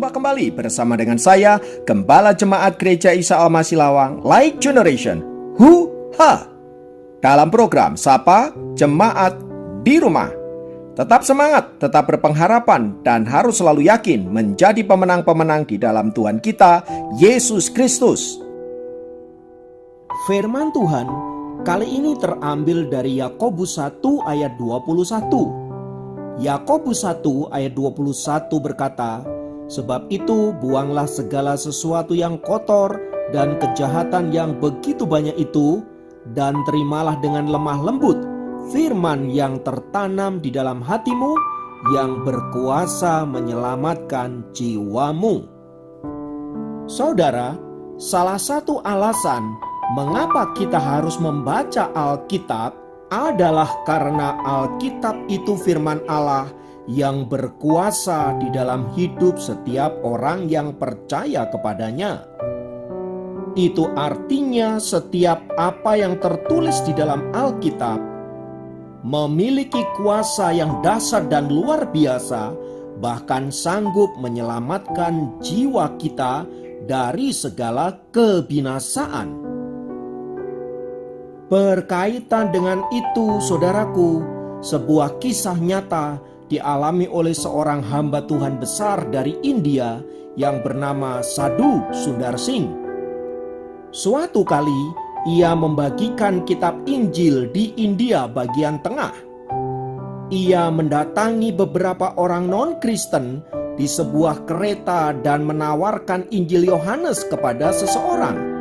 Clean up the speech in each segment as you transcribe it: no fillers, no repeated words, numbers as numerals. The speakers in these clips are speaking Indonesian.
Berjumpa kembali bersama dengan saya, Gembala Jemaat Gereja Isa Al-Masih Lawang, Light Generation, Hu-Ha, dalam program Sapa Jemaat di Rumah. Tetap semangat, tetap berpengharapan, dan harus selalu yakin menjadi pemenang-pemenang di dalam Tuhan kita, Yesus Kristus. Firman Tuhan kali ini terambil dari Yakobus 1 ayat 21. Yakobus 1 ayat 21 berkata, "Sebab itu buanglah segala sesuatu yang kotor dan kejahatan yang begitu banyak itu, dan terimalah dengan lemah lembut firman yang tertanam di dalam hatimu, yang berkuasa menyelamatkan jiwamu." Saudara, salah satu alasan mengapa kita harus membaca Alkitab adalah karena Alkitab itu firman Allah yang berkuasa di dalam hidup setiap orang yang percaya kepadanya. Itu artinya setiap apa yang tertulis di dalam Alkitab memiliki kuasa yang dahsyat dan luar biasa, bahkan sanggup menyelamatkan jiwa kita dari segala kebinasaan. Berkaitan dengan itu, saudaraku, sebuah kisah nyata dialami oleh seorang hamba Tuhan besar dari India yang bernama Sadhu Sundar Singh. Suatu kali ia membagikan kitab Injil di India bagian tengah. Ia mendatangi beberapa orang non-Kristen di sebuah kereta dan menawarkan Injil Yohanes kepada seseorang.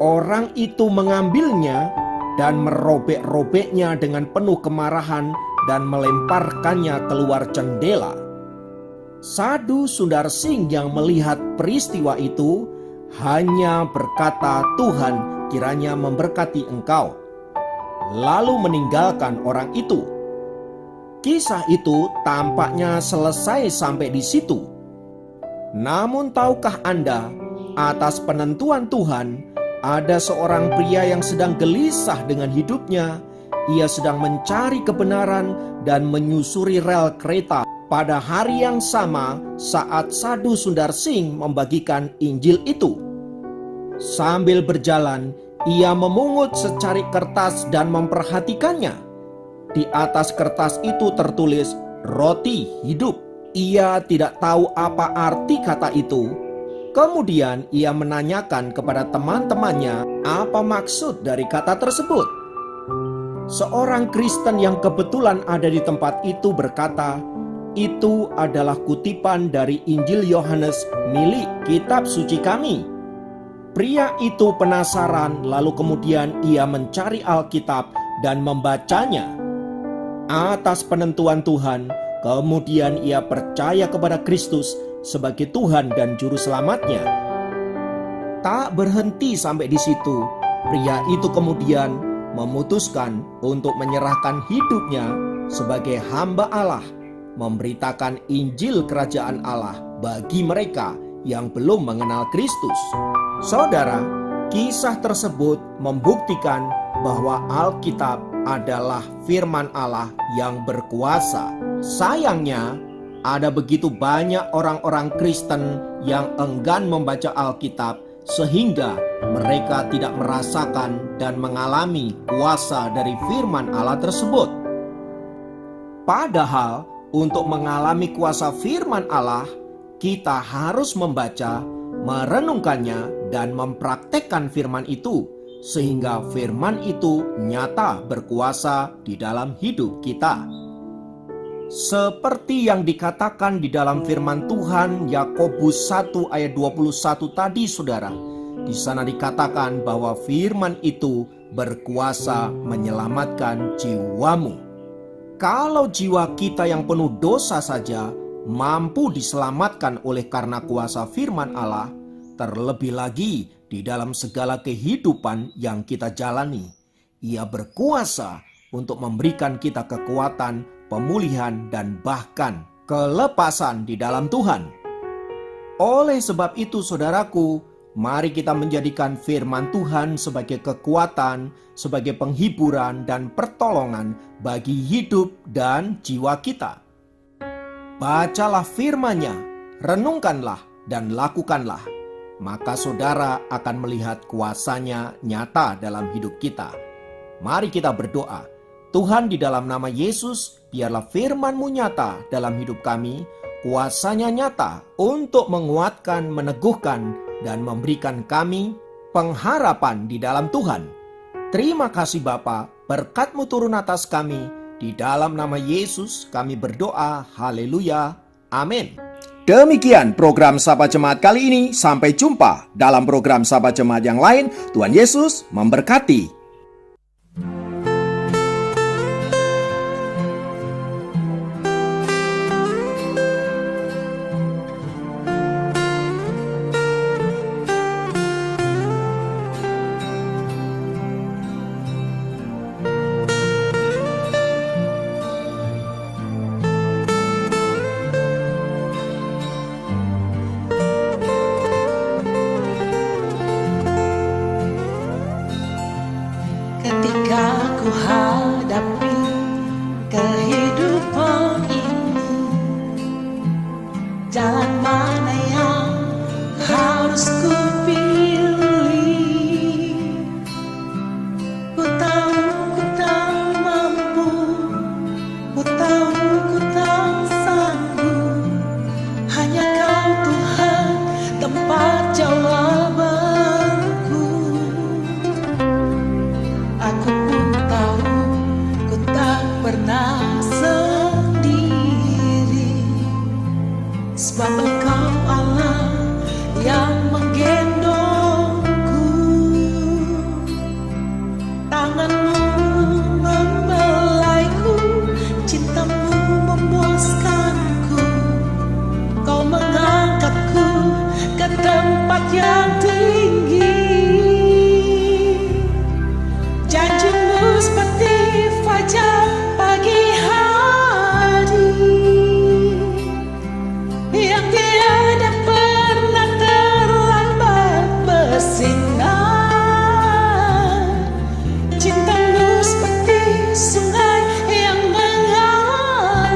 Orang itu mengambilnya dan merobek-robeknya dengan penuh kemarahan dan melemparkannya keluar jendela. Sadhu Sundar Singh yang melihat peristiwa itu hanya berkata, "Tuhan kiranya memberkati engkau," lalu meninggalkan orang itu. Kisah itu tampaknya selesai sampai di situ. Namun tahukah Anda, atas penentuan Tuhan, ada seorang pria yang sedang gelisah dengan hidupnya. Ia sedang mencari kebenaran dan menyusuri rel kereta pada hari yang sama saat Sadhu Sundar Singh membagikan Injil itu. Sambil berjalan, ia memungut secarik kertas dan memperhatikannya. Di atas kertas itu tertulis "Roti Hidup". Ia tidak tahu apa arti kata itu. Kemudian ia menanyakan kepada teman-temannya apa maksud dari kata tersebut. Seorang Kristen yang kebetulan ada di tempat itu berkata, "Itu adalah kutipan dari Injil Yohanes milik kitab suci kami." Pria itu penasaran, lalu kemudian ia mencari Alkitab dan membacanya. Atas penentuan Tuhan, kemudian ia percaya kepada Kristus sebagai Tuhan dan Juru Selamatnya. Tak berhenti sampai di situ, pria itu kemudian memutuskan untuk menyerahkan hidupnya sebagai hamba Allah, memberitakan Injil Kerajaan Allah bagi mereka yang belum mengenal Kristus. Saudara, kisah tersebut membuktikan bahwa Alkitab adalah firman Allah yang berkuasa. Sayangnya, ada begitu banyak orang-orang Kristen yang enggan membaca Alkitab sehingga mereka tidak merasakan dan mengalami kuasa dari firman Allah tersebut. Padahal untuk mengalami kuasa firman Allah, kita harus membaca, merenungkannya, dan mempraktekkan firman itu sehingga firman itu nyata berkuasa di dalam hidup kita. Seperti yang dikatakan di dalam firman Tuhan Yakobus 1 ayat 21 tadi, saudara. Di sana dikatakan bahwa firman itu berkuasa menyelamatkan jiwamu. Kalau jiwa kita yang penuh dosa saja mampu diselamatkan oleh karena kuasa firman Allah, terlebih lagi di dalam segala kehidupan yang kita jalani. Ia berkuasa untuk memberikan kita kekuatan, pemulihan, dan bahkan kelepasan di dalam Tuhan. Oleh sebab itu, saudaraku, mari kita menjadikan firman Tuhan sebagai kekuatan, sebagai penghiburan dan pertolongan bagi hidup dan jiwa kita. Bacalah firman-Nya, Renungkanlah dan lakukanlah, maka saudara akan melihat kuasa-Nya nyata dalam hidup kita. Mari kita berdoa. Tuhan, di dalam nama Yesus, biarlah firman-Mu nyata dalam hidup kami, kuasa-Nya nyata untuk menguatkan, meneguhkan, dan memberikan kami pengharapan di dalam Tuhan. Terima kasih Bapa, berkat-Mu turun atas kami. Di dalam nama Yesus kami berdoa, haleluya, amin. Demikian program Sahabat Jemaat kali ini. Sampai jumpa dalam program Sahabat Jemaat yang lain. Tuhan Yesus memberkati. Ketika ku hadapi kehidupan ini, jalan mana yang harus ku pilih? Ku tahu ku tak mampu, ku tahu ku tak sanggup. Hanya Kau Tuhan tempat jawabanku. Aku pun tahu ku tak pernah sendiri, sebab Engkau Allah yang menggendongku. Tangan-Mu membelaiku, cinta-Mu memuaskanku. Kau mengangkatku ke tempat yang tinggi. Janji-Mu seperti fajar pagi hari, yang tiada pernah terlambat bersinar. Cinta-Mu seperti sungai yang mengalir,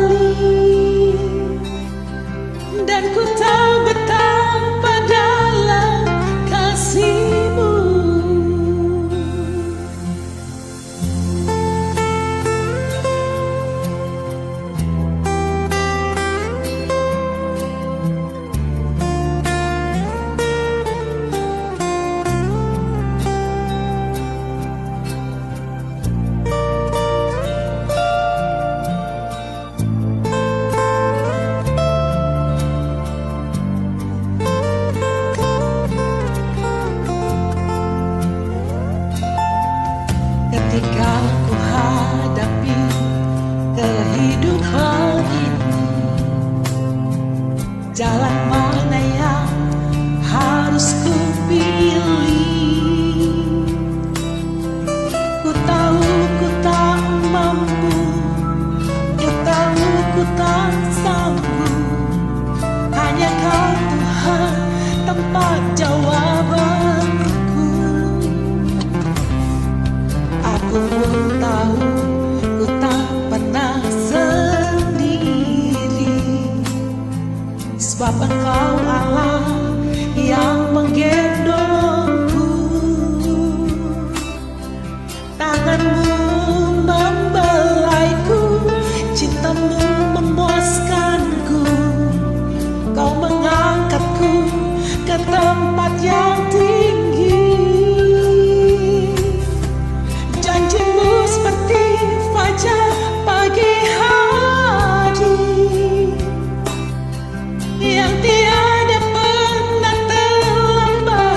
dan ku tahu betapa dalam kasih-Mu. Ketika ku hadapi kehidupan ini, jalan mana yang harus ku pilih? Ku tahu ku tak mampu, ku tahu ku tak sanggup. Hanya Kau Tuhan tempat jawabanku. Aku pun tahu ku tak pernah sendiri, sebab Engkau Allah yang menggendongku. Tangan-Mu membelaiku, cinta-Mu memuaskanku. Kau mengangkatku ke tempat yang tinggi. Janji-Mu seperti fajar pagi hari, yang tiada pernah terlambat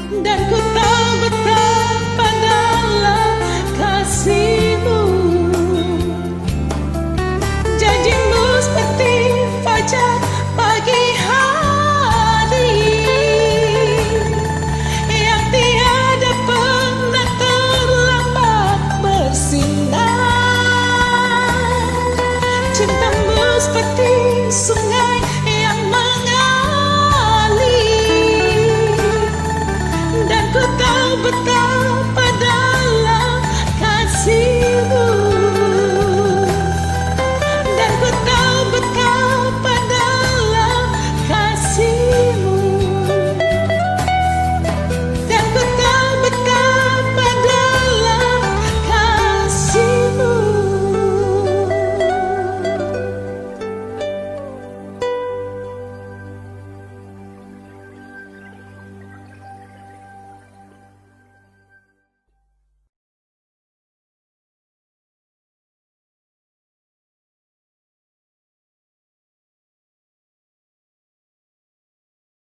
dan ku